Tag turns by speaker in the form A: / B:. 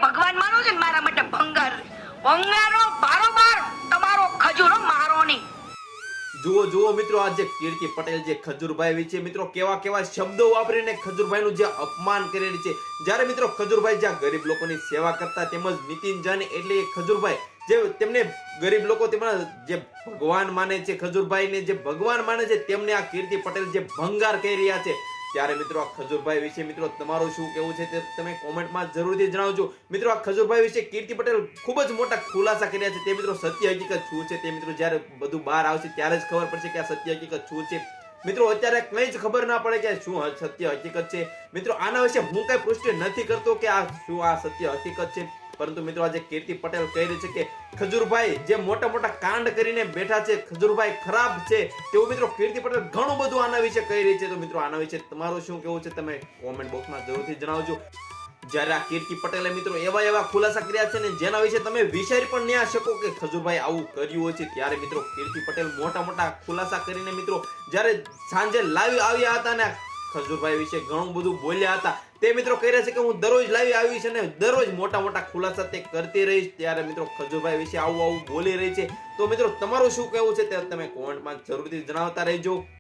A: ભગવાન માનો છે ને મારા માટે ભંગાર ભંગારો બારોબાર તમારો ખજૂરો મારો નહીં.
B: જુઓ જુઓ મિત્રો, આ જે કીર્તિ પટેલ જે ખજૂરભાઈ વિશે મિત્રો કેવા કેવા શબ્દો વાપરીને ખજૂરભાઈનું જે અપમાન કરેલી છે. જ્યારે મિત્રો ખજૂરભાઈ જ્યાં ગરીબ લોકોની સેવા કરતા તેમજ નીતિન જાની એટલે ખજૂરભાઈ જે તેમને ગરીબ લોકો તેમના જે ભગવાન માને છે, ખજૂરભાઈને જે ભગવાન માને છે, તેમને આ કીર્તિ પટેલ જે ભંગાર કહી રહ્યા છે. ત્યારે મિત્રો આ ખજૂરભાઈ વિશે મિત્રો તમારું શું કહેવું છે તે તમે કોમેન્ટમાં જરૂરથી જણાવજો. મિત્રો આ ખજૂરભાઈ વિશે કીર્તિ પટેલ ખૂબ જ મોટા ખુલાસા કર્યા છે. તે મિત્રો સત્ય હકીકત શું છે તે મિત્રો જ્યારે બધું બહાર આવશે ત્યારે જ ખબર પડશે કે આ સત્ય હકીકત શું છે. મિત્રો અત્યારે કંઈ જ ખબર ના પડે કે શું સત્ય હકીકત છે. મિત્રો આના વિશે હું કઈ પુષ્ટિ નથી કરતો કે આ શું આ સત્ય હકીકત છે, પરંતુ મિત્રો આજે કીર્તિ પટેલ કહી રહી છે કે ખજૂરભાઈ જે મોટા મોટા કાંડ કરીને બેઠા છે, ખજૂરભાઈ ખરાબ છે, તેવું મિત્રો કીર્તિ પટેલ ઘણું બધું આના વિશે કહી રહી છે. તો મિત્રો આના વિશે તમારું શું કહેવું છે તમે કોમેન્ટ બોક્સમાં જરૂરથી જણાવજો. જ્યારે આ કીર્તિ પટેલે મિત્રો એવા ખુલાસા કર્યા છે ને જેના વિશે તમે વિચારી પણ નહીં શકો કે ખજૂરભાઈ આવું કર્યું હોય છે. ત્યારે મિત્રો કીર્તિ પટેલ મોટા ખુલાસા કરીને મિત્રો જ્યારે સાંજે લાઈવ આવ્યા હતા ને ખજૂરભાઈ વિશે ઘણું બધું બોલ્યા હતા, તે મિત્રો કહી રહ્યા છે કે હું દરરોજ લાઈવ આવીશ અને દરરોજ મોટા ખુલાસા તે કરતી રહીશ. ત્યારે મિત્રો ખજૂરભાઈ વિશે આવું બોલી રહી છે. તો મિત્રો તમારું શું કહેવું છે તે તમે કોમેન્ટમાં જરૂરથી જણાવતા રહેજો.